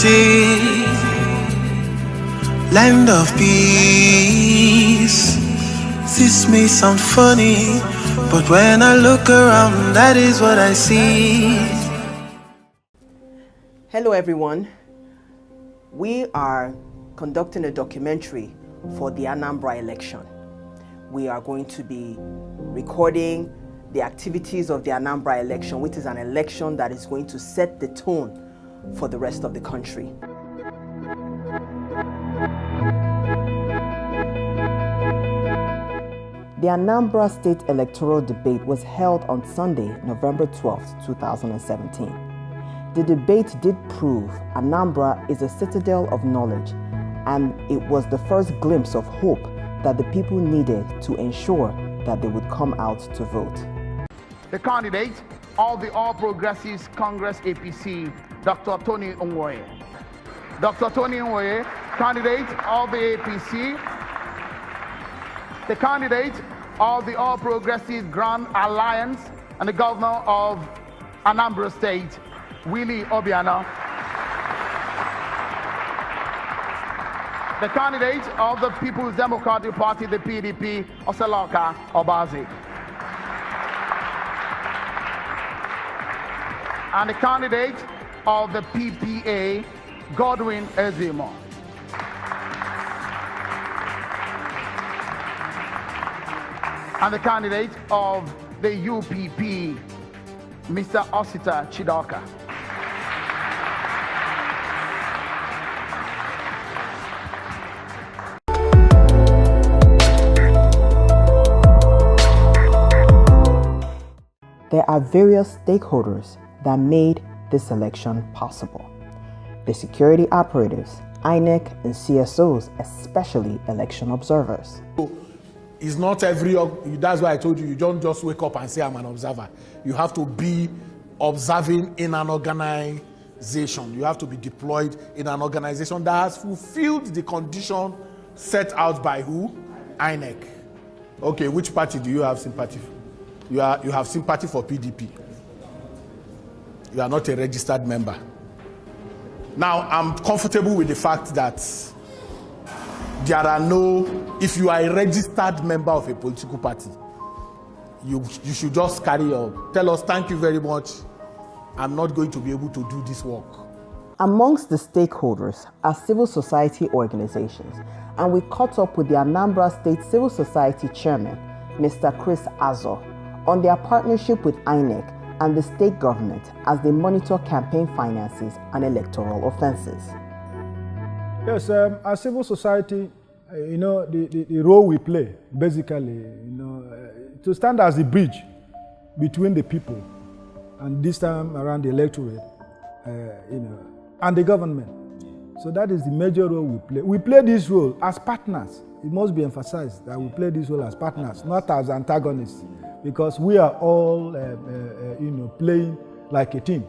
unity, land of peace. This may sound funny, but when I look around, that is what I see. Hello everyone. We are conducting a documentary for the Anambra election. We are going to be recording the activities of the Anambra election, which is an election that is going to set the tone for the rest of the country. The Anambra State electoral debate was held on Sunday, November 12, 2017. The debate did prove Anambra is a citadel of knowledge, and it was the first glimpse of hope that the people needed to ensure that they would come out to vote. The candidate of the All Progressives Congress APC, Dr. Tony Nwoye. Dr. Tony Nwoye, candidate of the APC. The candidate of the All Progressives Grand Alliance and the governor of Anambra State, Willie Obiano. The candidate of the People's Democratic Party, the PDP, Oseloka Obazi. And the candidate of the PPA, Godwin Ezimo. And the candidate of the UPP, Mr. Osita Chidoka. There are various stakeholders that made this election possible. The security operatives, INEC and CSOs, especially election observers. It's not that's why I told you, you don't just wake up and say I'm an observer. You have to be observing in an organization. You have to be deployed in an organization that has fulfilled the condition set out by who? INEC. Okay, which party do you have sympathy for? You have sympathy for PDP. You are not a registered member. Now, I'm comfortable with the fact that there are if you are a registered member of a political party, you should just tell us, thank you very much, I'm not going to be able to do this work. Amongst the stakeholders are civil society organizations, and we caught up with the Anambra State Civil Society Chairman, Mr. Chris Azo, on their partnership with INEC and the state government as they monitor campaign finances and electoral offenses. Yes, as civil society, the role we play, basically, to stand as a bridge between the people and this time around the electorate, and the government. So that is the major role we play. We play this role as partners. It must be emphasized that we play this role as partners, not as antagonists, because we are all, playing like a team.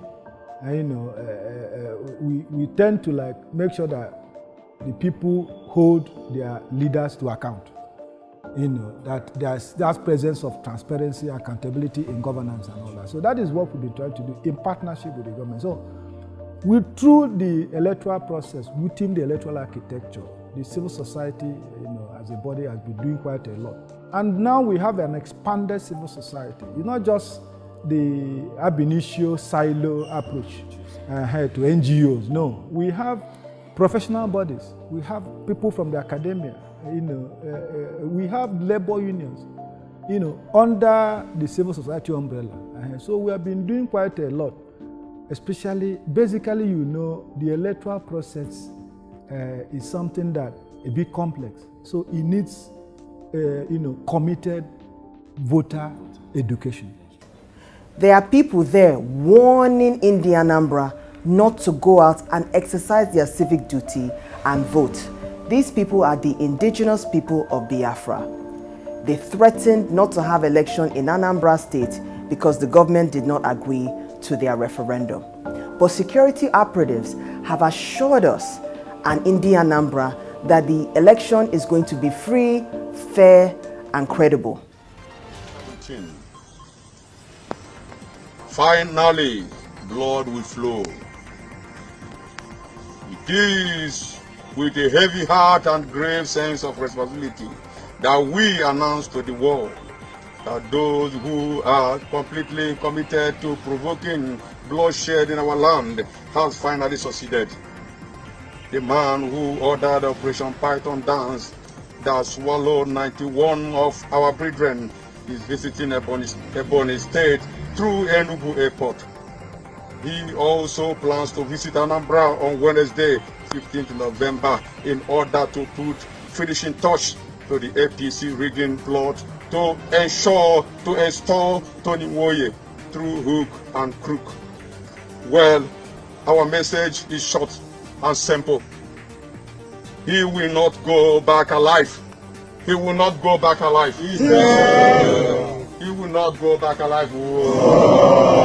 We tend to make sure that the people hold their leaders to account. That there's that presence of transparency, accountability in governance and all that. So that is what we've been trying to do in partnership with the government. So through the electoral process, within the electoral architecture, the civil society, as a body has been doing quite a lot. And now we have an expanded civil society. It's not just the ab initio silo approach to NGOs. No, we have professional bodies. We have people from the academia. We have labor unions, under the civil society umbrella. So we have been doing quite a lot. Especially, basically, the electoral process is something that a bit complex. So it needs, committed voter education. There are people there warning in the Anambra not to go out and exercise their civic duty and vote. These people are the indigenous people of Biafra. They threatened not to have election in Anambra State because the government did not agree to their referendum. But security operatives have assured us and in the Anambra that the election is going to be free, fair, and credible. Finally, blood will flow. It is with a heavy heart and grave sense of responsibility that we announce to the world that those who are completely committed to provoking bloodshed in our land has finally succeeded. The man who ordered Operation Python dance that swallowed 91 of our brethren is visiting Ebony State through Enugu Airport. He also plans to visit Anambra on Wednesday, 15th November, in order to put finishing touch to the APC rigging plot to install Tony Nwoye through hook and crook. Well, our message is short and simple. He will not go back alive. He will not go back alive. Yeah. He will not go back alive. Whoa.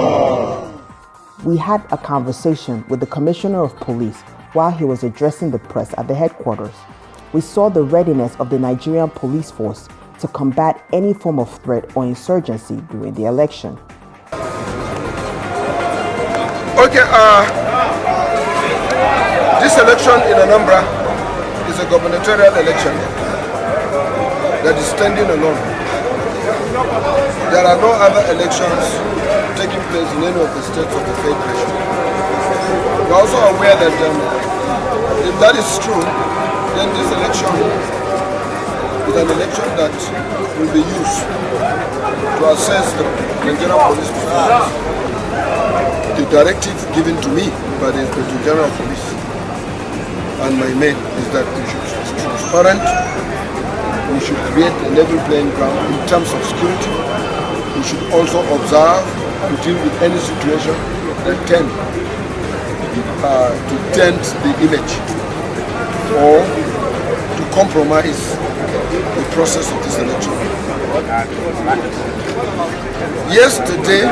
We had a conversation with the Commissioner of Police while he was addressing the press at the headquarters. We saw the readiness of the Nigerian police force to combat any form of threat or insurgency during the election. Okay, this election in Anambra is a gubernatorial election that is standing alone. There are no other elections taking place in any of the states of the Federation. We are also aware that if that is true, then this election is an election that will be used to assess the Nigerian police performance. The directive given to me by the Inspector General of Police and my mate is that we should be transparent, we should create a level playing ground in terms of security, we should also observe to deal with any situation that tend to dent the image or to compromise the process of this election. Yesterday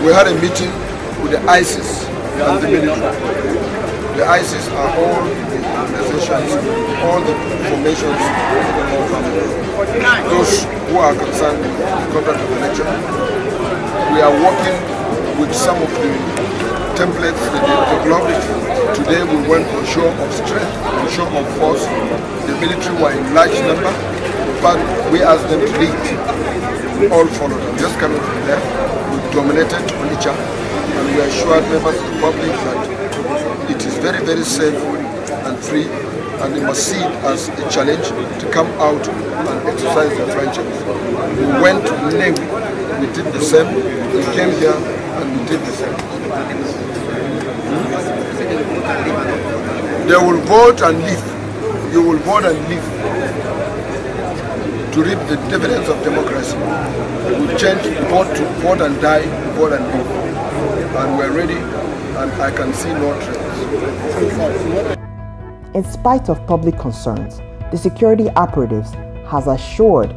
we had a meeting with the ISIS and the military. The ISIS are all the organizations, all the formations of those who are concerned with the conduct of the election. We are working with some of the templates that they developed. Today we went on show of strength, on show of force. The military were in large number, but we asked them to lead. We all followed them. Just coming from there, we dominated Onitsha, and we assured members of the public that it is very, very safe and free, and they must see it as a challenge to come out and exercise their franchise. We went to Nnewi, we did the same. We came here and we did the same. They will vote and leave. You will vote and leave to reap the dividends of democracy. We change vote and die, vote and leave. And we're ready, and I can see no trends. In spite of public concerns, the security operatives has assured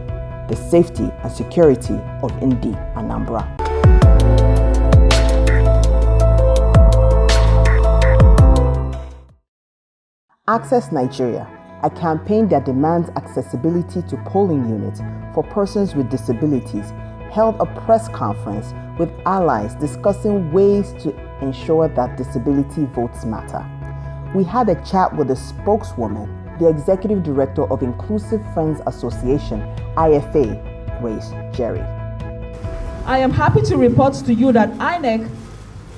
the safety and security of Ndi Anambra. Access Nigeria, a campaign that demands accessibility to polling units for persons with disabilities, held a press conference with allies discussing ways to ensure that disability votes matter. We had a chat with the spokeswoman, the Executive Director of Inclusive Friends Association, IFA, Grace Jerry. I am happy to report to you that INEC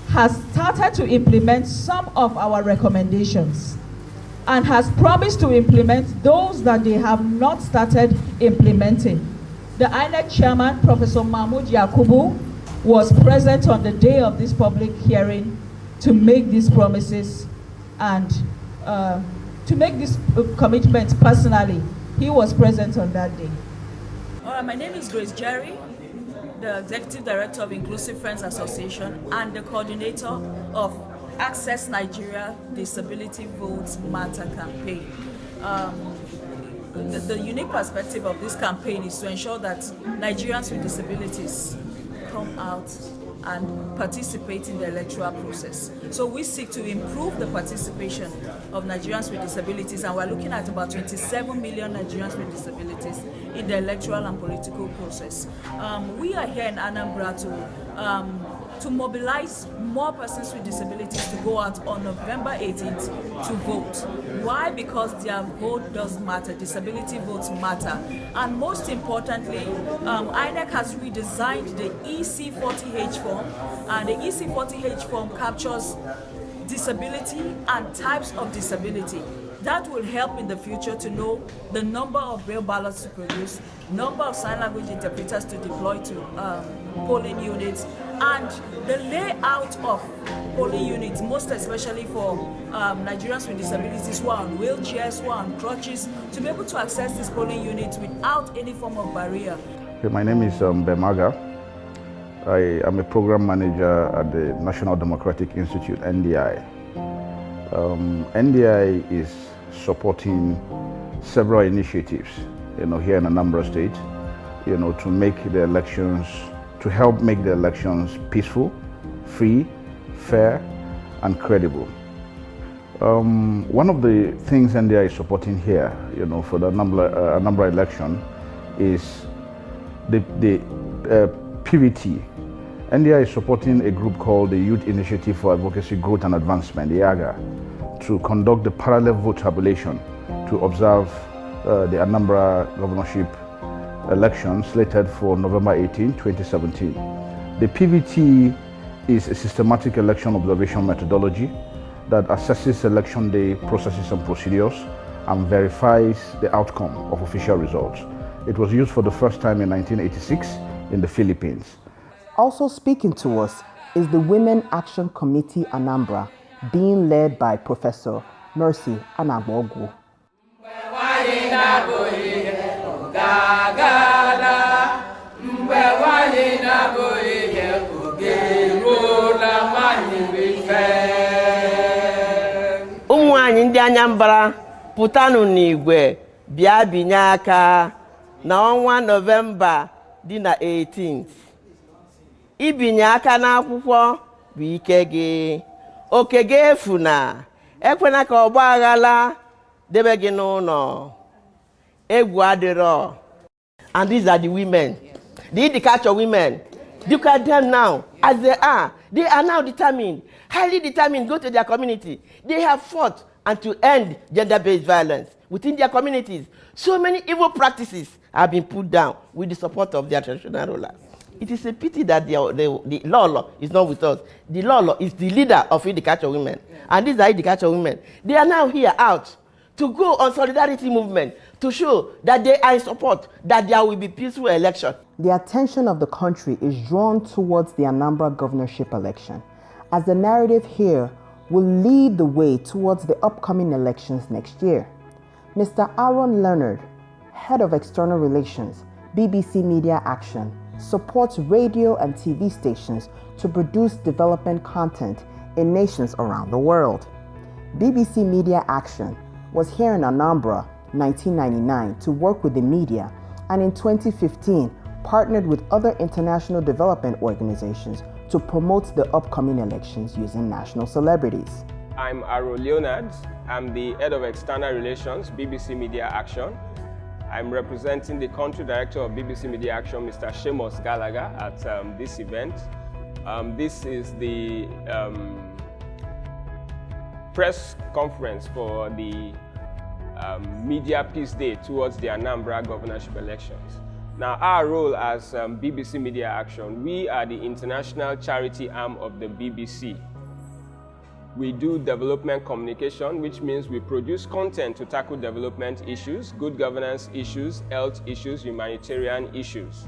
has started to implement some of our recommendations and has promised to implement those that they have not started implementing. The INEC chairman, Professor Mahmoud Yakubu, was present on the day of this public hearing to make these promises and to make this commitment personally. He was present on that day. All right, my name is Grace Jerry, the Executive Director of Inclusive Friends Association and the coordinator of Access Nigeria Disability Votes Matter campaign. The unique perspective of this campaign is to ensure that Nigerians with disabilities come out and participate in the electoral process. So we seek to improve the participation of Nigerians with disabilities, and we're looking at about 27 million Nigerians with disabilities in the electoral and political process. We are here in Anambra to to mobilize more persons with disabilities to go out on November 18th to vote. Why? Because their vote does matter. Disability votes matter. And most importantly, INEC has redesigned the EC40H form, and the EC40H form captures disability and types of disability. That will help in the future to know the number of braille ballots to produce, number of sign language interpreters to deploy to polling units, and the layout of polling units, most especially for Nigerians with disabilities who are on wheelchairs, who are on crutches, to be able to access these polling units without any form of barrier. Okay, my name is Bemaga. I am a program manager at the National Democratic Institute, NDI. NDI is supporting several initiatives, here in Anambra State, to make the elections, to help make the elections peaceful, free, fair, and credible. One of the things NDI is supporting here, for the Anambra election is the PVT. NDI is supporting a group called the Youth Initiative for Advocacy, Growth and Advancement, the YAGA, to conduct the parallel vote tabulation to observe the Anambra governorship election slated for November 18, 2017. The PVT is a systematic election observation methodology that assesses election day processes and procedures and verifies the outcome of official results. It was used for the first time in 1986 in the Philippines. Also speaking to us is the Women Action Committee Anambra, being led by Professor Mercy Anagbogu. Ụmụ anyị ndị Anambra pụtanụ n'igwe bịa binye aka na ọnwa Novemba dị na 18th. Ibinye aka n'akwụkwọ bụ ike gị. Oke gị efu na ekwena ka ọgba aghara debe gị n'ụlọ. Egwu adịrọ. And these are the women, the Idikacho women. Look at them now as they are. They are now determined, highly determined, go to their community. They have fought and to end gender-based violence within their communities. So many evil practices have been put down with the support of their traditional rulers. It is a pity that the law is not with us. The law is the leader of Idikacho women. And these are Idikacho women. They are now here out to go on solidarity movement to show that they are in support, that there will be peaceful election. The attention of the country is drawn towards the Anambra governorship election, as the narrative here will lead the way towards the upcoming elections next year. Mr. Aaron Leonard, Head of External Relations, BBC Media Action, supports radio and TV stations to produce development content in nations around the world. BBC Media Action was here in Anambra 1999 to work with the media, and in 2015 partnered with other international development organizations to promote the upcoming elections using national celebrities. I'm Aaron Leonard. I'm the Head of External Relations, BBC Media Action. I'm representing the Country Director of BBC Media Action, Mr. Seamus Gallagher, at this event. This is the press conference for the Media Peace Day towards the Anambra governorship elections. Now, our role as BBC Media Action, we are the international charity arm of the BBC. We do development communication, which means we produce content to tackle development issues, good governance issues, health issues, humanitarian issues.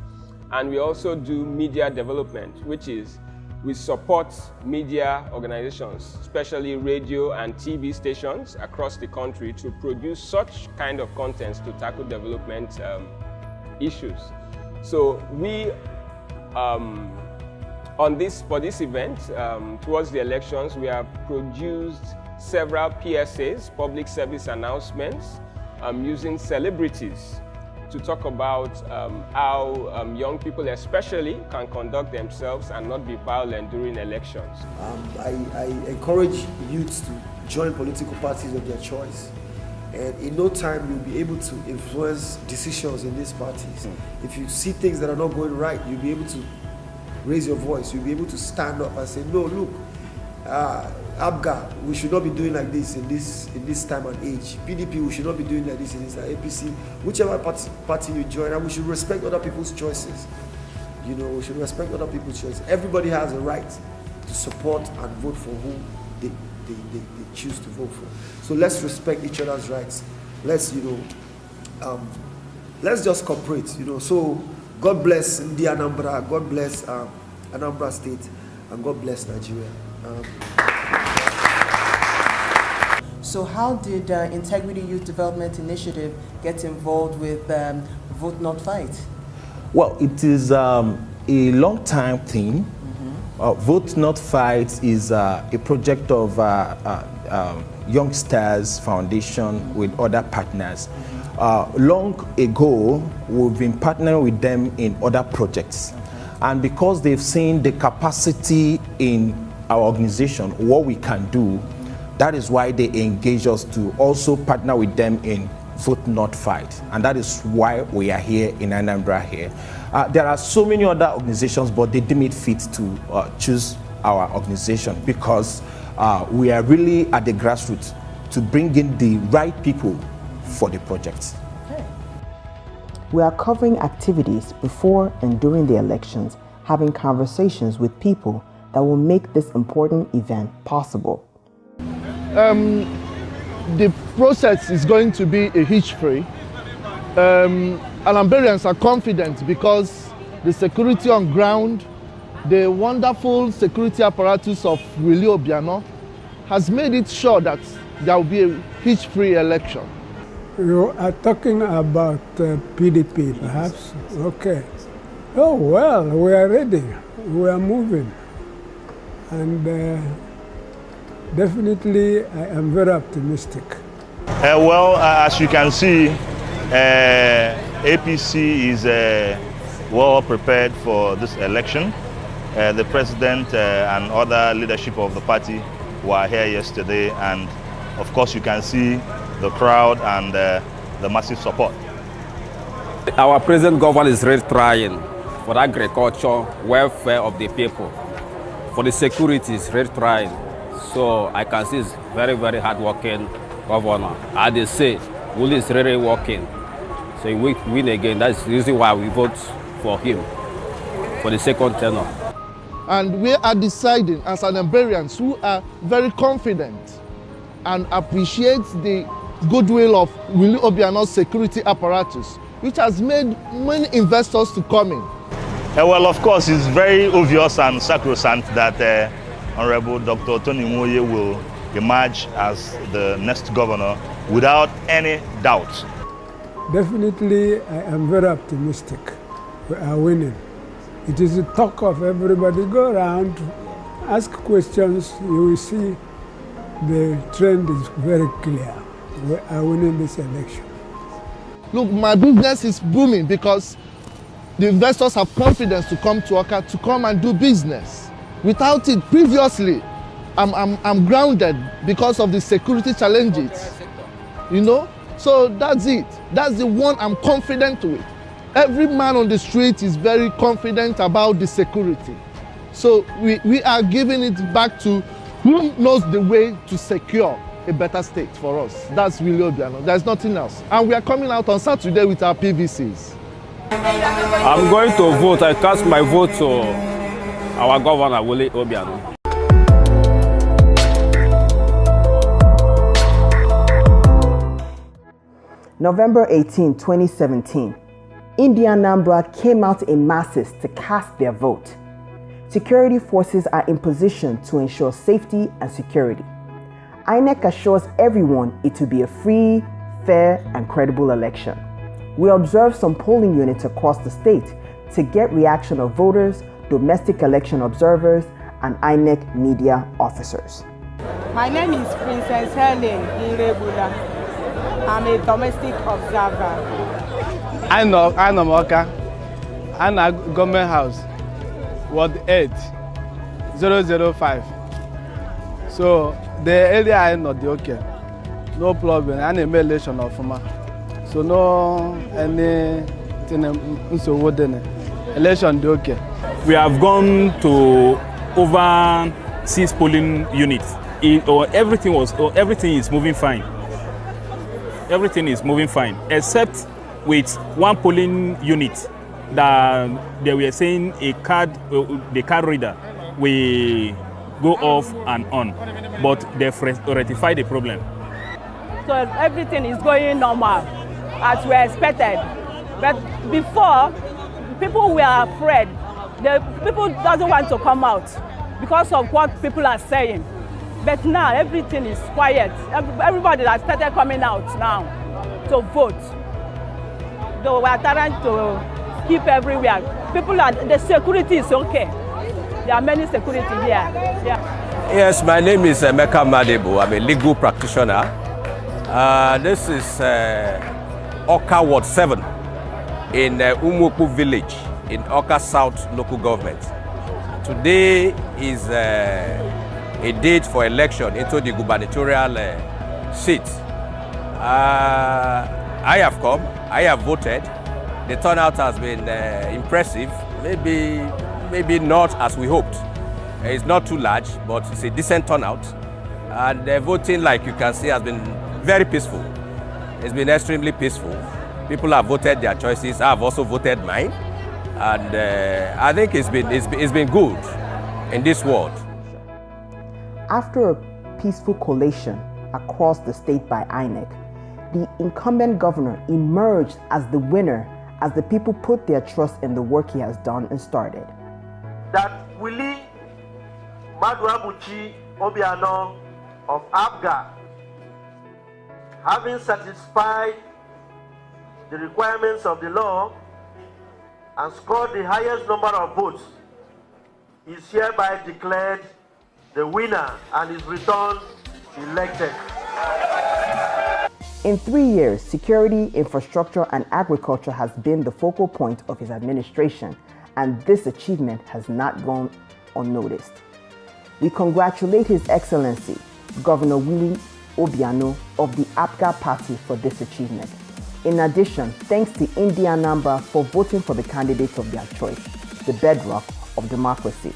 And we also do media development, which is we support media organizations, especially radio and TV stations across the country, to produce such kind of contents to tackle development issues. So we, for this event, towards the elections, we have produced several PSAs, public service announcements, using celebrities to talk about how young people especially can conduct themselves and not be violent during elections. I encourage youths to join political parties of their choice. And in no time, you'll be able to influence decisions in these parties. If you see things that are not going right, you'll be able to raise your voice. You'll be able to stand up and say, no, look, ABGA, we should not be doing like this in this time and age. PDP, we should not be doing like this in this time. APC, whichever party you join, and we should respect other people's choices. You know, we should respect other people's choices. Everybody has a right to support and vote for who they choose to vote for. So let's respect each other's rights. Let's, let's just cooperate, So God bless the Anambra, God bless Anambra State, and God bless Nigeria. So how did Integrity Youth Development Initiative get involved with Vote Not Fight? Well, it is a long-time thing. Vote Not Fight is a project of Youngsters Foundation with other partners. Long ago, we've been partnering with them in other projects. And because they've seen the capacity in our organization, what we can do, that is why they engage us to also partner with them in Vote Not Fight. And that is why we are here in Anambra here. There are so many other organizations, but they deem it fit to choose our organization because we are really at the grassroots to bring in the right people for the project. Okay. We are covering activities before and during the elections, having conversations with people that will make this important event possible. The process is going to be a hitch-free. Anambarians are confident because the security on ground, the wonderful security apparatus of Willie Obiano has made it sure that there will be a hitch-free election. You are talking about PDP, perhaps? Okay. Oh, well, we are ready. We are moving. And definitely, I am very optimistic. As you can see, APC is well prepared for this election. The president and other leadership of the party were here yesterday, and of course you can see the crowd and the massive support. Our present government is really trying for agriculture, welfare of the people. For the security, is really trying. So I can see it's very, very hard-working governor. As they say, Willie is really working. So he will win again. That's the reason why we vote for him for the second tenure. And we are deciding as Anambarians who are very confident and appreciate the goodwill of Willie Obiano's security apparatus, which has made many investors to come in. Well, of course, it's very obvious and sacrosanct that Honorable Dr. Tony Nwoye will emerge as the next governor without any doubt. Definitely, I am very optimistic. We are winning. It is the talk of everybody. Go around, ask questions, you will see the trend is very clear. We are winning this election. Look, my business is booming because the investors have confidence to come to Oka to come and do business. Without it, previously, I'm grounded because of the security challenges. So that's it. That's the one I'm confident with. Every man on the street is very confident about the security. So we are giving it back to who knows the way to secure a better state for us. That's Willie Obiano. There's nothing else. And we are coming out on Saturday with our PVCs. I'm going to vote. I cast my vote to our governor, Willie Obiano. November 18, 2017, Anambra came out in masses to cast their vote. Security forces are in position to ensure safety and security. INEC assures everyone it will be a free, fair, and credible election. We observed some polling units across the state to get reaction of voters, domestic election observers, and INEC media officers. My name is Princess Helen Irebula. I'm a domestic observer. I'm Oka. I'm at Government House, Ward 8, 005. So the area I know the okay. No problem. I'm a election of Fuma. So no anything so wooden election the okay. We have gone to over 6 polling units. Everything is moving fine. Everything is moving fine, except with 1 polling unit that they were saying the card reader will go off and on, but they've rectified the problem. So everything is going normal as we expected. But before, people were afraid. The people doesn't want to come out because of what people are saying. But now everything is quiet. Everybody has started coming out now to vote. Though we are trying to keep everywhere. The security is okay. There are many security here. Yeah. Yes, my name is Emeka Madebo. I'm a legal practitioner. This is Oka Ward 7 in Umuopu village in Oka South local government. Today is a date for election into the gubernatorial seat. I have come, I have voted. The turnout has been impressive, maybe not as we hoped. It's not too large, but it's a decent turnout. And the voting, like you can see, has been very peaceful. It's been extremely peaceful. People have voted their choices. I have also voted mine. And I think it's been good in this world. After a peaceful collation across the state by INEC, the incumbent governor emerged as the winner as the people put their trust in the work he has done and started. That Willie Maduabuchi Obiano of ABGA, having satisfied the requirements of the law and scored the highest number of votes, is hereby declared the winner and is returned elected. In 3 years, security, infrastructure, and agriculture has been the focal point of his administration, and this achievement has not gone unnoticed. We congratulate His Excellency, Governor Willie Obiano of the APGA party for this achievement. In addition, thanks to Anambra for voting for the candidates of their choice, the bedrock of democracy.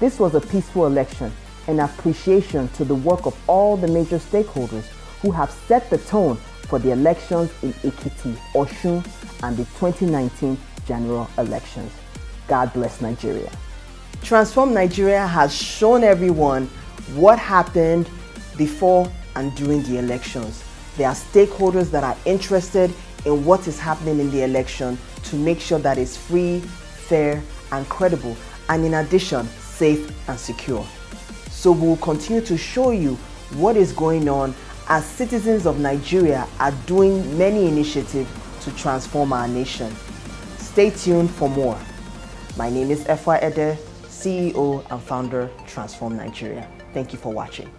This was a peaceful election, an appreciation to the work of all the major stakeholders who have set the tone for the elections in Ekiti, Osun, and the 2019 general elections. God bless Nigeria. Transform Nigeria has shown everyone what happened before and during the elections. There are stakeholders that are interested in what is happening in the election to make sure that it's free, fair, and credible, and in addition, safe and secure. So we'll continue to show you what is going on as citizens of Nigeria are doing many initiatives to transform our nation. Stay tuned for more. My name is Efwa Ede, CEO and founder, Transform Nigeria. Thank you for watching.